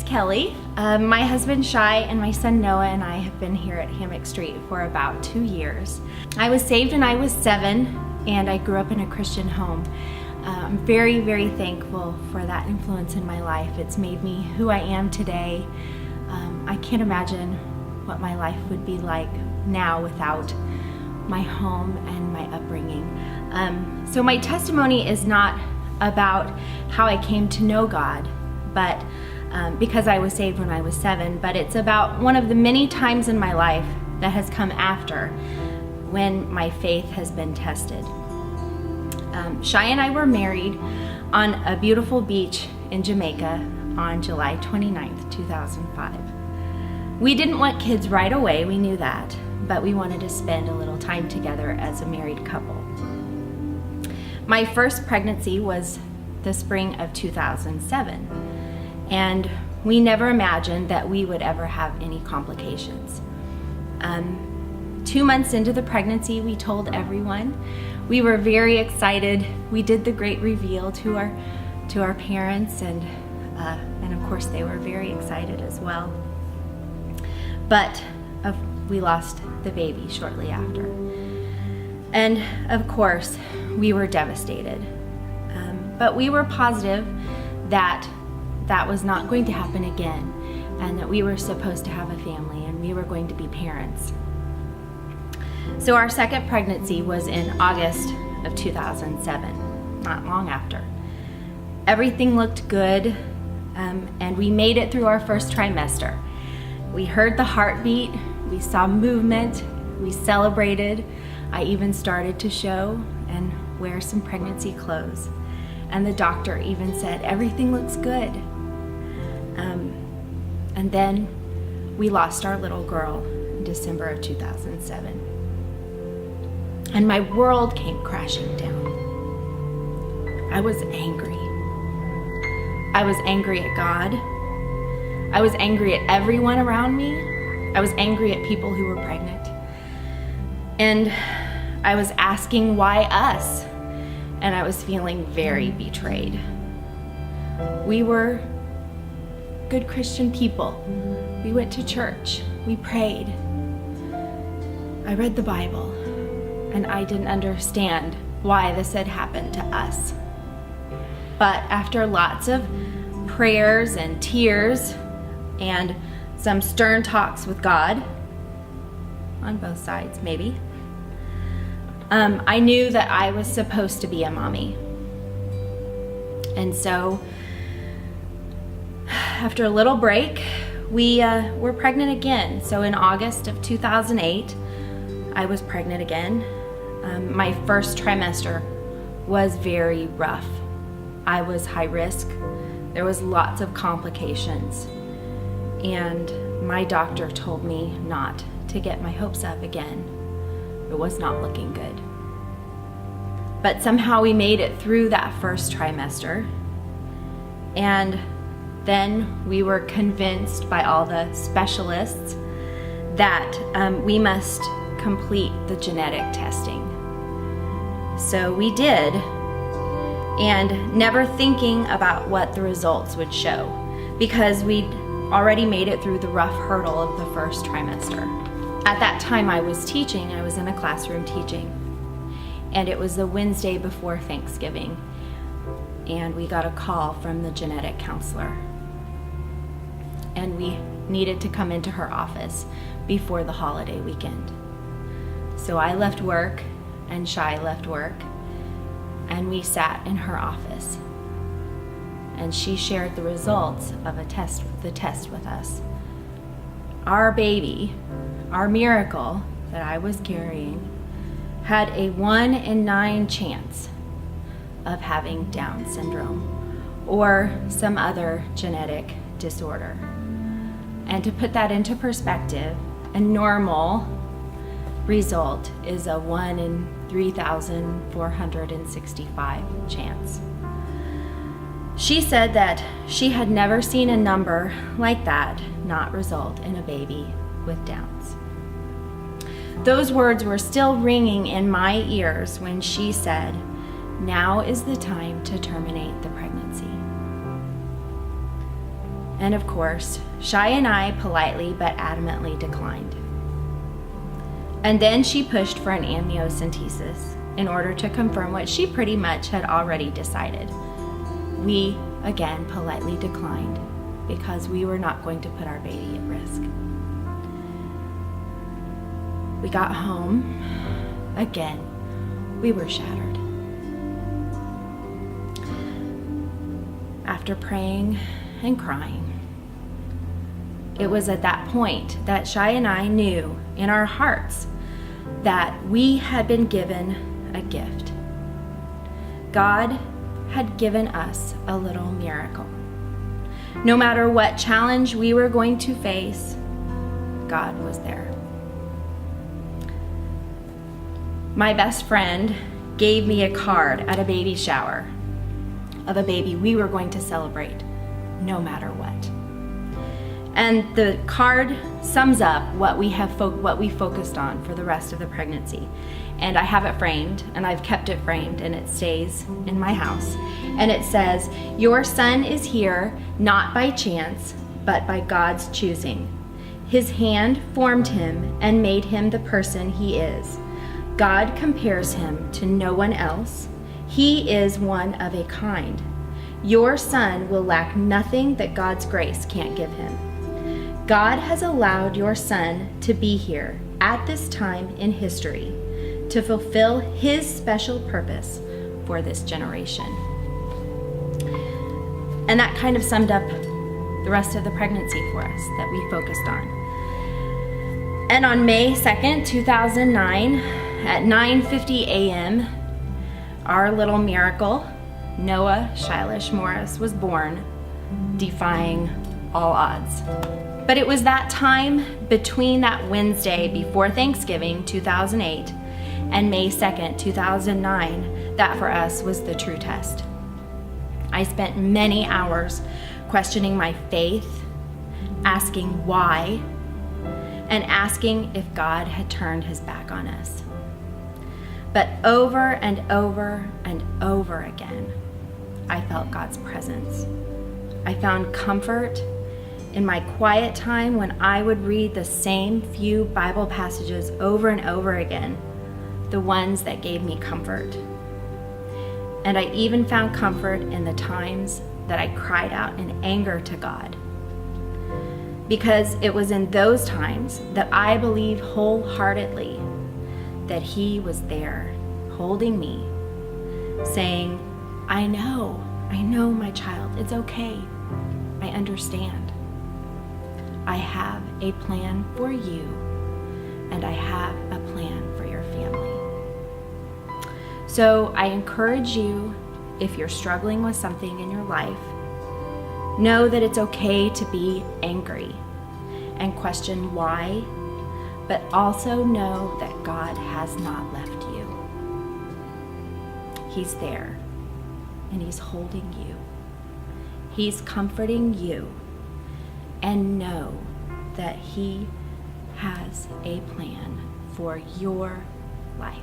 Kelly. My husband Shai and my son Noah and I have been here at Hammock Street for about 2 years. I was saved when I was 7 and I grew up in a Christian home. I'm very, very thankful for that influence in my life. It's made me who I am today. I can't imagine what my life would be like now without my home and my upbringing. So my testimony is not about how I came to know God, but because I was saved when I was 7, but it's about one of the many times in my life that has come after when my faith has been tested. Shai and I were married on a beautiful beach in Jamaica on July 29th, 2005. We didn't want kids right away, we knew that, but we wanted to spend a little time together as a married couple. My first pregnancy was the spring of 2007, and we never imagined that we would ever have any complications. 2 months into the pregnancy, we told everyone. We were very excited. We did the great reveal to our parents, and of course they were very excited as well. But we lost the baby shortly after. And of course, we were devastated. But we were positive that that was not going to happen again, and that we were supposed to have a family and we were going to be parents. So our second pregnancy was in August of 2007, not long after. Everything looked good, and we made it through our first trimester. We heard the heartbeat, we saw movement, we celebrated. I even started to show and wear some pregnancy clothes. And the doctor even said, everything looks good. And then we lost our little girl in December of 2007. And my world came crashing down. I was angry. I was angry at God. I was angry at everyone around me. I was angry at people who were pregnant. And I was asking why us? And I was feeling very betrayed. We were good Christian people. We went to church. We prayed. I read the Bible, and I didn't understand why this had happened to us. But after lots of prayers and tears and some stern talks with God, on both sides maybe, I knew that I was supposed to be a mommy. And so after a little break, we were pregnant again. So in August of 2008, I was pregnant again. My first trimester was very rough. I was high risk. There was lots of complications. And my doctor told me not to get my hopes up again. It was not looking good. But somehow we made it through that first trimester. And then we were convinced by all the specialists that we must complete the genetic testing. So we did, and never thinking about what the results would show, because we'd already made it through the rough hurdle of the first trimester. At that time I was teaching, I was in a classroom teaching, and it was the Wednesday before Thanksgiving, and we got a call from the genetic counselor, and we needed to come into her office before the holiday weekend. So I left work, and Shai left work, and we sat in her office, and she shared the results of the test with us. Our baby, our miracle that I was carrying, had a 1 in 9 chance of having Down syndrome or some other genetic disorder. And to put that into perspective, a normal result is a 1 in 3,465 chance. She said that she had never seen a number like that not result in a baby with Downs. Those words were still ringing in my ears when she said, "Now is the time to terminate the pregnancy." And of course, Shai and I politely but adamantly declined. And then she pushed for an amniocentesis in order to confirm what she pretty much had already decided. We, again, politely declined because we were not going to put our baby at risk. We got home. Again, we were shattered. After praying and crying, it was at that point that Shai and I knew in our hearts that we had been given a gift. God had given us a little miracle. No matter what challenge we were going to face, God was there. My best friend gave me a card at a baby shower of a baby we were going to celebrate no matter what. And the card sums up what we focused on for the rest of the pregnancy. And I have it framed, and I've kept it framed, and it stays in my house. And it says, "Your son is here, not by chance, but by God's choosing. His hand formed him and made him the person he is. God compares him to no one else. He is one of a kind. Your son will lack nothing that God's grace can't give him. God has allowed your son to be here at this time in history to fulfill his special purpose for this generation." And that kind of summed up the rest of the pregnancy for us that we focused on. And on May 2nd, 2009, at 9:50 a.m., our little miracle, Noah Shilish Morris, was born, defying all odds. But it was that time between that Wednesday before Thanksgiving, 2008, and May 2nd, 2009, that for us was the true test. I spent many hours questioning my faith, asking why, and asking if God had turned his back on us. But over and over and over again, I felt God's presence. I found comfort in my quiet time when I would read the same few Bible passages over and over again, the ones that gave me comfort. And I even found comfort in the times that I cried out in anger to God. Because it was in those times that I believe wholeheartedly that he was there holding me, saying, I know, my child, it's okay. I understand. I have a plan for you, and I have a plan for your family. So I encourage you, if you're struggling with something in your life, know that it's okay to be angry and question why, but also know that God has not left you. He's there, and he's holding you. He's comforting you, and know that he has a plan for your life.